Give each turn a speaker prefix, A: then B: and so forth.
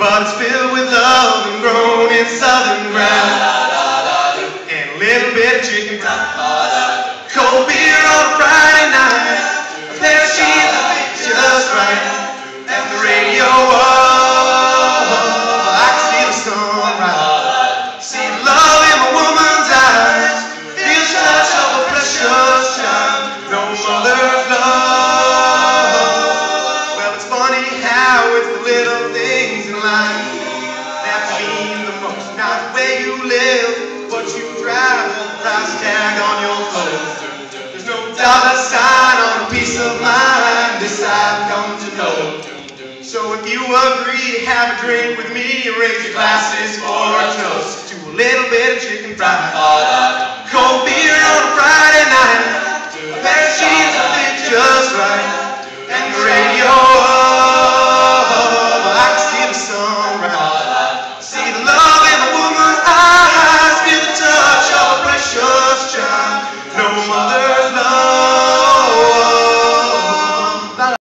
A: but it's filled with love and grown in southern ground. And a little bit of chicken fry, cold beer on a Friday night, a pair of sheets that fit just right, and the radio up. I can see the sunrise, see love in my woman's eyes, feel the touch of a precious child, no mother's love. Well, it's funny how it's the little things in life that mean the most. Not where you live, what you drive, or the price tag on your clothes. There's no dollar sign on a piece of mind, this I've come to know. So if you agree to have a drink with me, raise your glasses for a toast to a little bit of chicken fried, cold beer on a Friday.